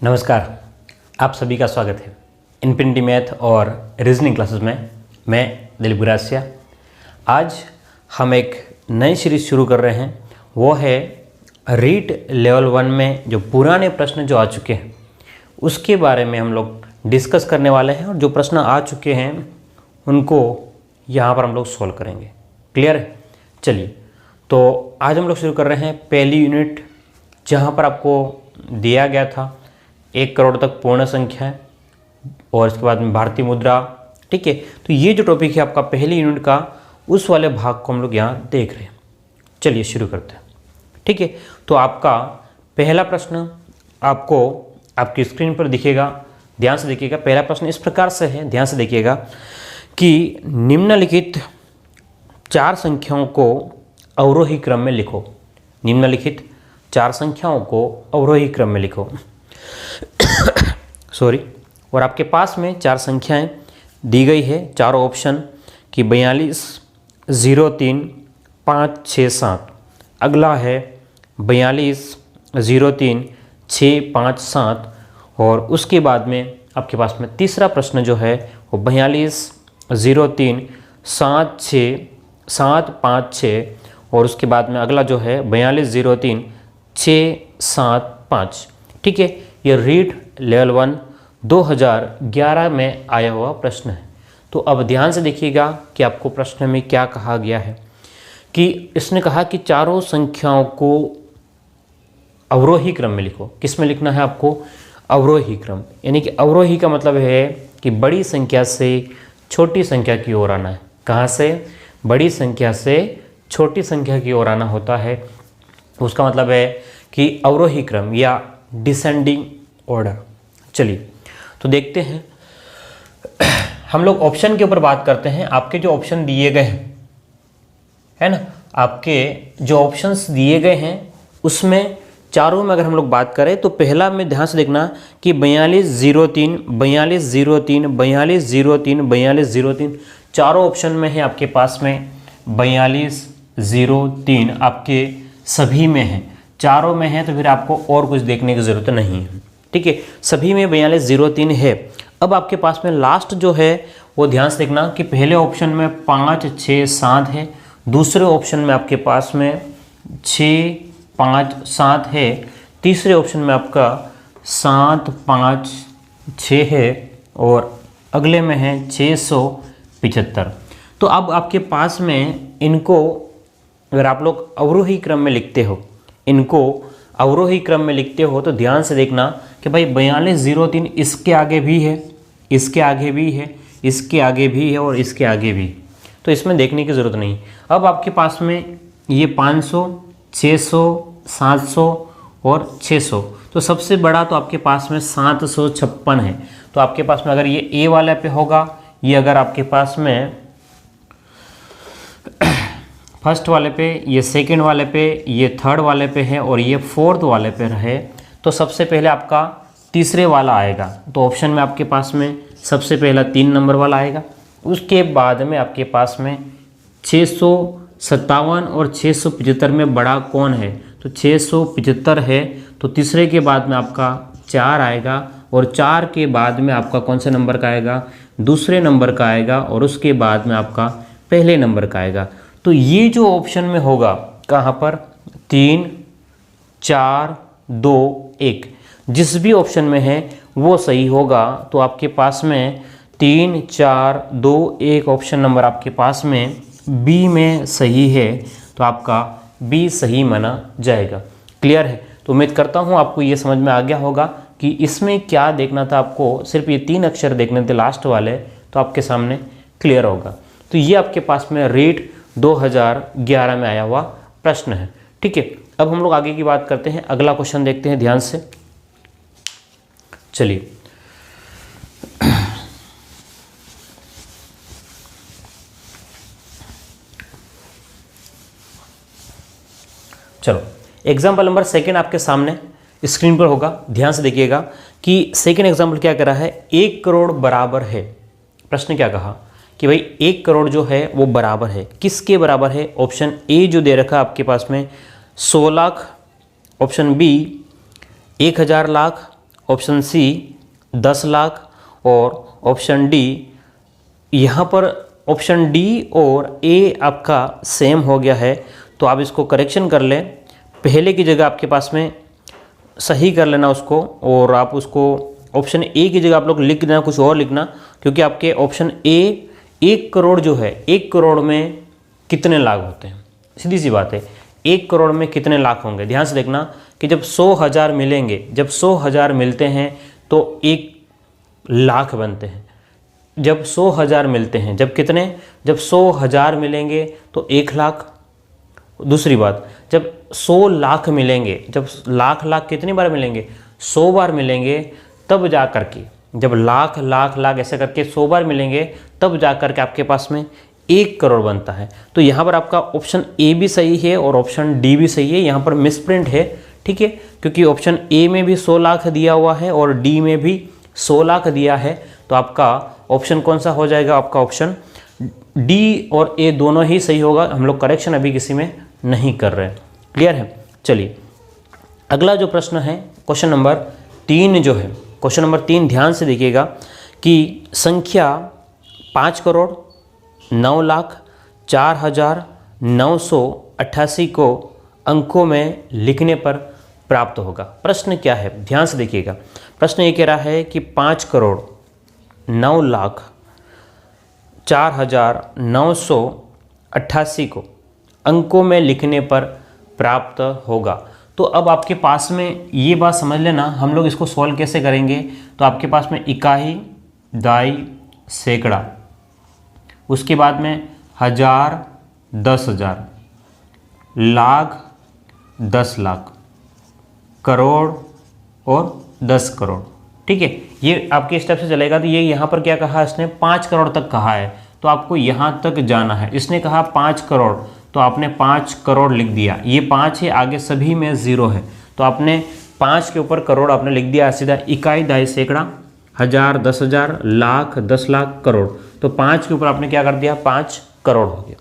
नमस्कार, आप सभी का स्वागत है इन्फिनिटी मैथ और रीजनिंग क्लासेस में। मैं दिलीप गुरासिया। आज हम एक नई सीरीज शुरू कर रहे हैं, वो है रीट लेवल 1 में जो पुराने प्रश्न जो आ चुके हैं उसके बारे में हम लोग डिस्कस करने वाले हैं, और जो प्रश्न आ चुके हैं उनको यहाँ पर हम लोग सॉल्व करेंगे। क्लियर है? चलिए, तो आज हम लोग शुरू कर रहे हैं पहली यूनिट, जहाँ पर आपको दिया गया था 1 करोड़ तक पूर्ण संख्या है और इसके बाद में भारतीय मुद्रा। ठीक है, तो ये जो टॉपिक है आपका पहली यूनिट का, उस वाले भाग को हम लोग यहाँ देख रहे हैं। चलिए शुरू करते हैं। ठीक है, तो आपका पहला प्रश्न आपको आपकी स्क्रीन पर दिखेगा, ध्यान से देखिएगा। पहला प्रश्न इस प्रकार से है, ध्यान से देखिएगा कि निम्नलिखित 4 संख्याओं को अवरोही क्रम में लिखो। निम्नलिखित 4 संख्याओं को अवरोही क्रम में लिखो। सॉरी। और आपके पास में 4 संख्याएं दी गई है, चारों ऑप्शन की 42, 03, 5, 6, 7। अगला है 42, 03, 6, 5, 7। और उसके बाद में आपके पास में तीसरा प्रश्न जो है वो 42, 03, 7, 6, 7, 5, 6। और उसके बाद में अगला जो है 42, 03, 6, 7, 5। ठीक है, ये रीट लेवल 1 2011 में आया हुआ प्रश्न है। तो अब ध्यान से देखिएगा कि आपको प्रश्न में क्या कहा गया है, कि इसने कहा कि चारों संख्याओं को अवरोही क्रम में लिखो। किस में लिखना है आपको? अवरोही क्रम। यानी कि अवरोही का मतलब है कि बड़ी संख्या से छोटी संख्या की ओर आना है। कहाँ से? बड़ी संख्या से छोटी संख्या की ओर आना होता है। उसका मतलब है कि अवरोही क्रम या डिसेंडिंग ऑर्डर। चलिए, तो देखते हैं। हम लोग ऑप्शन के ऊपर बात करते हैं। आपके जो ऑप्शन दिए गए हैं, है ना, आपके जो ऑप्शंस दिए गए हैं उसमें चारों में अगर हम लोग बात करें तो पहला में ध्यान से देखना कि 42, 03, 42, 03, 42, 03, 42, 03 चारों ऑप्शन में है आपके पास में। 42, 03 आपके सभी में है, चारों में है, तो फिर आपको और कुछ देखने की ज़रूरत नहीं है। ठीक है, सभी में 42, 03 है। अब आपके पास में लास्ट जो है वो ध्यान से देखना कि पहले ऑप्शन में 5, 6, 7 है, दूसरे ऑप्शन में आपके पास में 6, 5, 7 है, तीसरे ऑप्शन में आपका 7, 5, 6 है, और अगले में है 675। तो अब आपके पास में इनको अगर आप लोग अवरोही क्रम में लिखते हो, इनको अवरोही क्रम में लिखते हो, तो ध्यान से देखना कि भाई 42, 03 इसके आगे भी है, इसके आगे भी है, इसके आगे भी है, और इसके आगे भी। तो इसमें देखने की ज़रूरत नहीं। अब आपके पास में ये 500, 600, 700 और 600। तो सबसे बड़ा तो आपके पास में 756 है। तो आपके पास में अगर ये ए वाले पे होगा, ये अगर आपके पास में फर्स्ट वाले पे, ये सेकंड वाले पे, ये थर्ड वाले पे है, और ये फोर्थ वाले पे है, तो सबसे पहले आपका तीसरे वाला आएगा। तो ऑप्शन में आपके पास में सबसे पहला 3 नंबर वाला आएगा। उसके बाद में आपके पास में 657 और 675 में बड़ा कौन है? तो 675 है, तो तीसरे के बाद में आपका 4 आएगा, और 4 के बाद में आपका कौन से नंबर का आएगा? दूसरे नंबर का आएगा, और उसके बाद में आपका पहले नंबर का आएगा। तो ये जो ऑप्शन में होगा, कहाँ पर? 3, 4, 2, 1, जिस भी ऑप्शन में है वो सही होगा। तो आपके पास में 3, 4, 2, 1 ऑप्शन नंबर आपके पास में बी में सही है, तो आपका बी सही माना जाएगा। क्लियर है? तो उम्मीद करता हूँ आपको ये समझ में आ गया होगा कि इसमें क्या देखना था आपको। सिर्फ ये 3 अक्षर देखने थे लास्ट वाले, तो आपके सामने क्लियर होगा। तो ये आपके पास में रीट 2011 में आया हुआ प्रश्न है। ठीक है, अब हम लोग आगे की बात करते हैं। अगला क्वेश्चन देखते हैं ध्यान से। चलिए, चलो एग्जाम्पल नंबर 2 आपके सामने स्क्रीन पर होगा। ध्यान से देखिएगा कि सेकंड एग्जाम्पल क्या कर रहा है। 1 करोड़ बराबर है। प्रश्न क्या कहा कि भाई 1 करोड़ जो है वो बराबर है, किसके बराबर है? ऑप्शन ए जो दे रखा है आपके पास में 100 lakh, option B 1000 lakh, option C 10 lakh और ऑप्शन डी, यहाँ पर ऑप्शन डी और ए आपका सेम हो गया है, तो आप इसको करेक्शन कर लें। पहले की जगह आपके पास में सही कर लेना उसको, और आप उसको ऑप्शन ए की जगह आप लोग लिख देना कुछ और लिखना, क्योंकि आपके ऑप्शन ए 1 करोड़ जो है, 1 करोड़ में कितने लाख होते हैं, सीधी सी बात है, 1 करोड़ में कितने लाख होंगे। ध्यान से देखना कि जब 100,000 मिलेंगे, जब 100,000 मिलते हैं तो 1 लाख बनते हैं। जब 100,000 मिलते हैं, जब कितने, जब 100,000 मिलेंगे तो 1 लाख। दूसरी बात, जब 100 लाख मिलेंगे, जब लाख कितनी बार मिलेंगे, 100 बार मिलेंगे, तब जा कर के, जब लाख ऐसे करके 100 बार मिलेंगे, तब जा कर के आपके पास में 1 करोड़ बनता है। तो यहाँ पर आपका ऑप्शन ए भी सही है और ऑप्शन डी भी सही है, यहाँ पर मिसप्रिंट है, ठीक है, क्योंकि ऑप्शन ए में भी 100 लाख दिया हुआ है और डी में भी 100 लाख दिया है। तो आपका ऑप्शन कौन सा हो जाएगा, आपका ऑप्शन डी और ए दोनों ही सही होगा। हम लोग करेक्शन अभी किसी में नहीं कर रहे हैं। क्लियर है। चलिए अगला जो प्रश्न है, क्वेश्चन नंबर 3 जो है, क्वेश्चन नंबर 3 ध्यान से देखिएगा कि संख्या 5,04,04,988 को अंकों में लिखने पर प्राप्त होगा। प्रश्न क्या है, ध्यान से देखिएगा। प्रश्न ये कह रहा है कि 5,09,04,988 को अंकों में लिखने पर प्राप्त होगा। तो अब आपके पास में ये बात समझ लेना, हम लोग इसको सॉल्व कैसे करेंगे। तो आपके पास में इकाई, दाई, सैकड़ा, उसके बाद में 1000, 10,000, लाख, 10 लाख, करोड़ और 10 करोड़। ठीक है, ये आपके स्टेप से चलेगा। तो ये यहाँ पर क्या कहा इसने, 5 करोड़ तक कहा है, तो आपको यहाँ तक जाना है। इसने कहा 5 करोड़, तो आपने 5 करोड़ लिख दिया। ये 5 है, आगे सभी में 0 है, तो आपने 5 के ऊपर करोड़ आपने लिख दिया सीधा। इकाई, दाई, सैकड़ा, 1000, 10,000, लाख, 10 लाख, करोड़। तो 5 के ऊपर आपने क्या कर दिया, 5 करोड़ हो गया।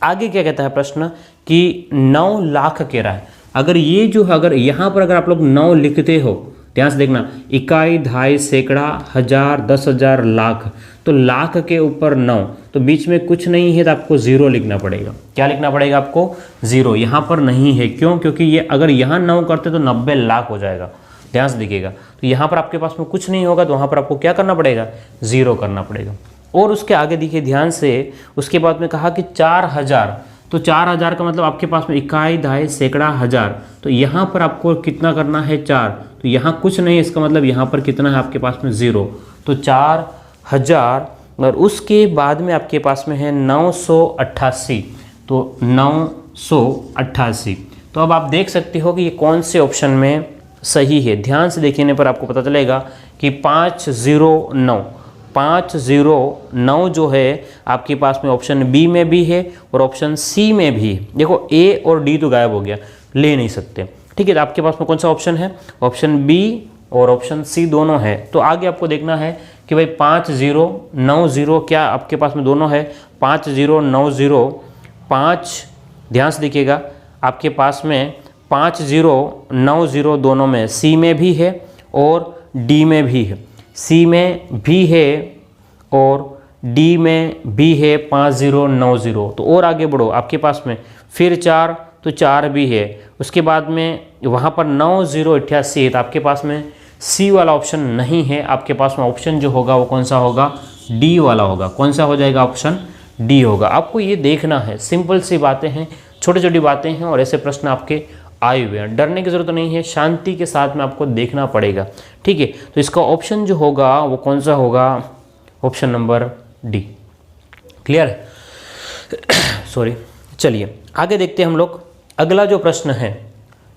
आगे क्या कहता है प्रश्न कि 9 लाख कह रहा है। अगर ये जो है, अगर यहाँ पर अगर आप लोग 9 लिखते हो, ध्यान से देखना, इकाई, दाई, सैकड़ा, 1000, 10,000, लाख, तो लाख के ऊपर 9, तो बीच में कुछ नहीं है, तो आपको 0 लिखना पड़ेगा। क्या लिखना पड़ेगा आपको, 0। यहाँ पर नहीं है, क्यों, क्योंकि ये अगर यहाँ 9 करते तो 90 लाख हो जाएगा। ध्यान से देखिएगा, तो यहाँ पर आपके पास में कुछ नहीं होगा, तो वहाँ पर आपको क्या करना पड़ेगा, 0 करना पड़ेगा। और उसके आगे देखिए ध्यान से, उसके बाद में कहा कि 4000, तो 4000 का मतलब आपके पास में इकाई, दाई, सैकड़ा, 1000, तो यहाँ पर आपको कितना करना है, 4, तो यहाँ कुछ नहीं है, इसका मतलब यहाँ पर कितना है आपके पास में, 0, तो 4000। और उसके बाद में आपके पास में है 988, तो 988। तो अब आप देख सकते हो कि ये कौन से ऑप्शन में सही है। ध्यान से देखने पर आपको पता चलेगा कि 509 जो है आपके पास में ऑप्शन बी में भी है और ऑप्शन सी में भी है। देखो ए और डी तो गायब हो गया, ले नहीं सकते। ठीक है, तो आपके पास में कौन सा ऑप्शन है, ऑप्शन बी और ऑप्शन सी दोनों है। तो आगे आपको देखना है कि भाई 5090 क्या आपके पास में दोनों है, 5090, ध्यान से देखिएगा आपके पास में 5090 दोनों में, सी में भी है और डी में भी है, सी में भी है और डी में भी है 5090। तो और आगे बढ़ो, आपके पास में फिर 4, तो 4 भी है। उसके बाद में वहाँ पर 9088 है, तो आपके पास में सी वाला ऑप्शन नहीं है। आपके पास में ऑप्शन जो होगा वो कौन सा होगा, डी वाला होगा। कौन सा हो जाएगा, ऑप्शन डी होगा। आपको ये देखना है, सिंपल सी बातें हैं, छोटी छोटी बातें हैं और ऐसे प्रश्न आपके आए हुए हैं। डरने की ज़रूरत नहीं है, शांति के साथ में आपको देखना पड़ेगा। ठीक है, तो इसका ऑप्शन जो होगा वो कौन सा होगा, ऑप्शन नंबर डी। क्लियर है। सॉरी, चलिए आगे देखते हैं हम लोग। अगला जो प्रश्न है,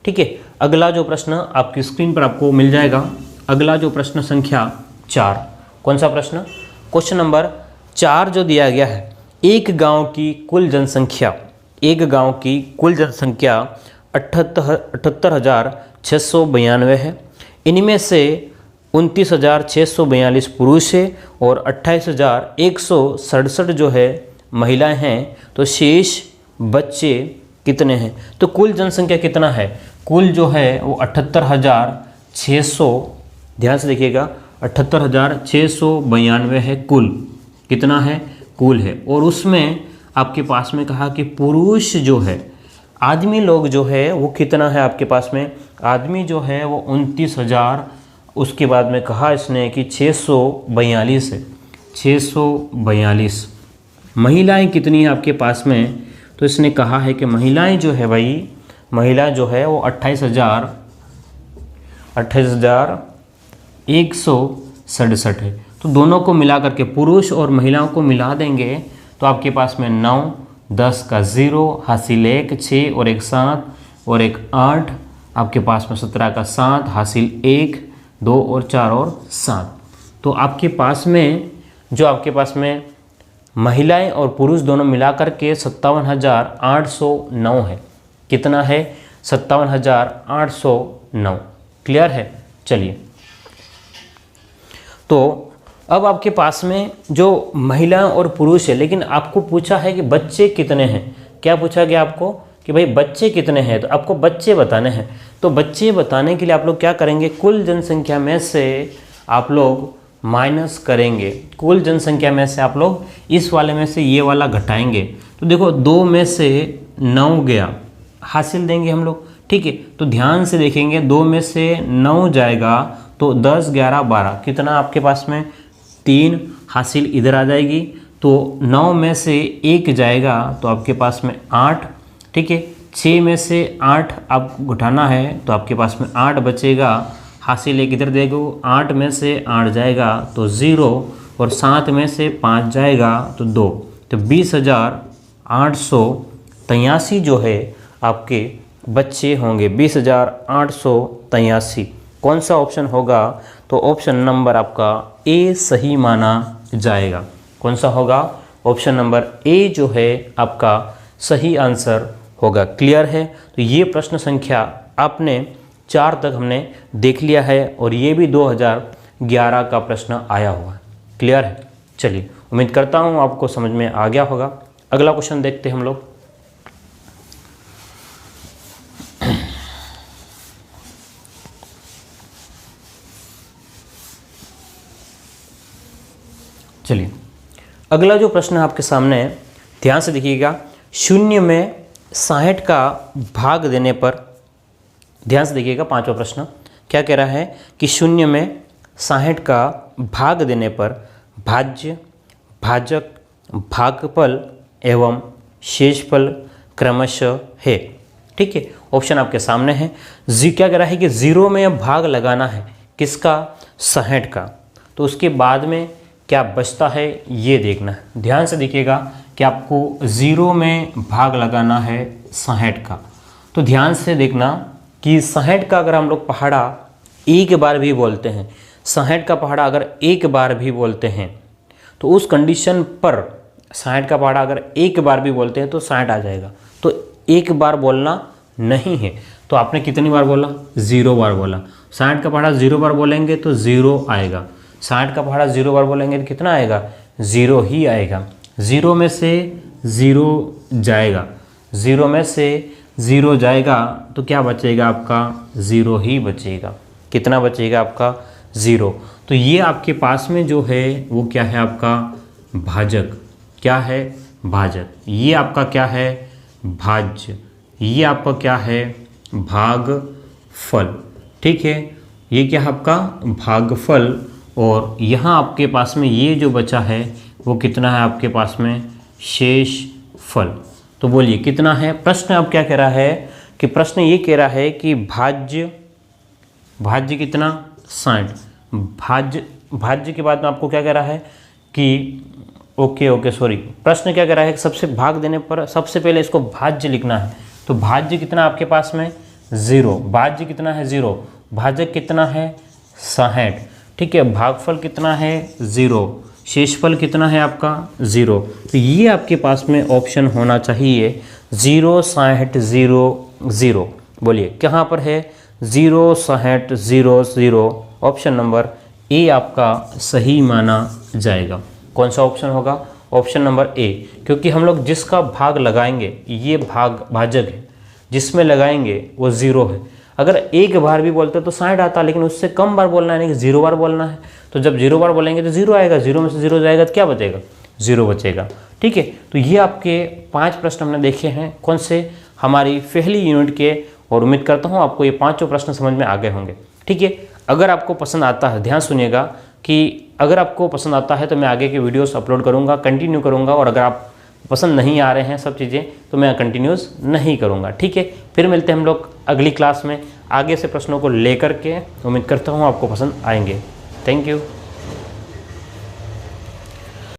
ठीक है, अगला जो प्रश्न आपकी स्क्रीन पर आपको मिल जाएगा। अगला जो प्रश्न संख्या 4, कौन सा प्रश्न, क्वेश्चन नंबर 4 जो दिया गया है, एक गांव की कुल जनसंख्या 78,692 है। इनमें से 29,642 पुरुष है और 28,167 जो है महिलाएं हैं। तो शेष बच्चे कितने हैं। तो कुल जनसंख्या कितना है, कुल जो है वो 78,692 ध्यान से देखिएगा 78,692 है कुल, कितना है कुल है। और उसमें आपके पास में कहा कि पुरुष जो है, आदमी लोग जो है वो कितना है आपके पास में, आदमी जो है वो 29,000, उसके बाद में कहा इसने कि 642 है, 642। महिलाएं कितनी है आपके पास में, तो इसने कहा है कि महिलाएं जो है भाई, महिला जो है वो 28,167 है। तो दोनों को मिला करके, पुरुष और महिलाओं को मिला देंगे तो आपके पास में 9, 10 का 0, हासिल 1, 6 और 1 7 और 1 8, आपके पास में 17 का 7, हासिल 1, 2 और 4 और 7। तो आपके पास में जो आपके पास में महिलाएं और पुरुष दोनों मिलाकर के 57,809 है। कितना है 57,809। क्लियर है। चलिए, तो अब आपके पास में जो महिला और पुरुष है, लेकिन आपको पूछा है कि बच्चे कितने हैं। क्या पूछा गया आपको कि भाई बच्चे कितने हैं, तो आपको बच्चे बताने हैं। तो बच्चे बताने के लिए आप लोग क्या करेंगे, कुल जनसंख्या में से आप लोग माइनस करेंगे, कुल जनसंख्या में से आप लोग इस वाले में से ये वाला घटाएंगे। तो देखो 2 में से 9 गया, हासिल देंगे हम लोग, ठीक है। तो ध्यान से देखेंगे, 2 में से 9 जाएगा तो 10, 11, 12, कितना आपके पास में 3, हासिल इधर आ जाएगी। तो 9 में से 1 जाएगा तो आपके पास में 8, ठीक है। 6 में से 8 आप घटाना है तो आपके पास में 8 बचेगा, हासिल 1 इधर देखो, 8 में से 8 जाएगा तो 0 और 7 में से 5 जाएगा तो 2। तो 20,883 जो है आपके बच्चे होंगे, 20,883। कौन सा ऑप्शन होगा, तो ऑप्शन नंबर आपका ए सही माना जाएगा। कौन सा होगा, ऑप्शन नंबर ए जो है आपका सही आंसर होगा। क्लियर है। तो ये प्रश्न संख्या आपने 4 तक हमने देख लिया है और ये भी 2011 का प्रश्न आया हुआ है। क्लियर है। चलिए, उम्मीद करता हूँ आपको समझ में आ गया होगा। अगला क्वेश्चन देखते हैं हम लोग। चलिए, अगला जो प्रश्न है आपके सामने, ध्यान से देखिएगा। 0 में 60 का भाग देने पर, ध्यान से देखिएगा, 5वां प्रश्न क्या कह रहा है कि 0 में 60 का भाग देने पर भाज्य, भाजक, भागफल एवं शेषफल क्रमशः है। ठीक है, ऑप्शन आपके सामने है। क्या कह रहा है कि 0 में भाग लगाना है, किसका, 60 का। तो उसके बाद में क्या बचता है ये देखना है। ध्यान से देखिएगा कि आपको 0 में भाग लगाना है 60 का। तो ध्यान से देखना कि 60 का अगर हम लोग पहाड़ा एक बार भी बोलते हैं, 60 का पहाड़ा अगर एक बार भी बोलते हैं तो उस कंडीशन पर 60 का पहाड़ा अगर एक बार भी बोलते हैं तो 60 आ जाएगा। तो एक बार बोलना नहीं है। तो आपने कितनी बार बोला, 0 बार बोला। 60 का पहाड़ा 0 बार बोलेंगे तो 0 आएगा। 60 का पहाड़ा 0 बार बोलेंगे तो कितना आएगा, 0 ही आएगा। 0 में से 0 जाएगा, 0 में से 0 जाएगा तो क्या बचेगा आपका, 0 ही बचेगा। कितना बचेगा आपका, 0। तो ये आपके पास में जो है वो क्या है आपका भाजक। क्या है, भाजक। ये आपका क्या है, भाज्य। ये आपका क्या है, भागफल। ठीक है, ये क्या है आपका भागफल। और यहाँ आपके पास में ये जो बचा है वो कितना है आपके पास में, शेष फल। तो बोलिए कितना है। प्रश्न अब क्या कह रहा है कि प्रश्न ये कह रहा है कि भाज्य, भाज्य कितना, 60। भाज्य के बाद में आपको क्या कह रहा है कि प्रश्न क्या कह रहा है कि सबसे भाग देने पर सबसे पहले इसको भाज्य लिखना है। तो भाज्य कितना आपके पास में, 0। भाज्य कितना है, 0। भाजक कितना है, 60। ठीक है, भागफल कितना है, 0। शेषफल कितना है आपका, 0। तो ये आपके पास में ऑप्शन होना चाहिए 0, 60, 0, 0। बोलिए कहाँ पर है, 0, 60, 0, 0। ऑप्शन नंबर ए आपका सही माना जाएगा। कौन सा ऑप्शन होगा, ऑप्शन नंबर ए। क्योंकि हम लोग जिसका भाग लगाएंगे, ये भाजक है, जिसमें लगाएंगे वो 0 है। अगर एक बार भी बोलते तो 60 आता, लेकिन उससे कम बार बोलना है, यानी कि 0 बार बोलना है। तो जब 0 बार बोलेंगे तो 0 आएगा, 0 में से 0 जाएगा तो क्या बचेगा, 0 बचेगा। ठीक है, तो ये आपके 5 प्रश्न हमने देखे हैं, कौन से, हमारी पहली यूनिट के, और उम्मीद करता हूँ आपको ये 5 प्रश्न समझ में आ गए होंगे। ठीक है, अगर आपको पसंद आता है, ध्यान सुनिएगा कि अगर आपको पसंद आता है तो मैं आगे के वीडियोस अपलोड करूँगा, कंटिन्यू करूँगा, और अगर आप पसंद नहीं आ रहे हैं सब चीज़ें तो मैं कंटिन्यूस नहीं करूँगा। ठीक है, फिर मिलते हैं हम लोग अगली क्लास में आगे से प्रश्नों को लेकर के। उम्मीद करता हूँ आपको पसंद आएंगे। Thank you.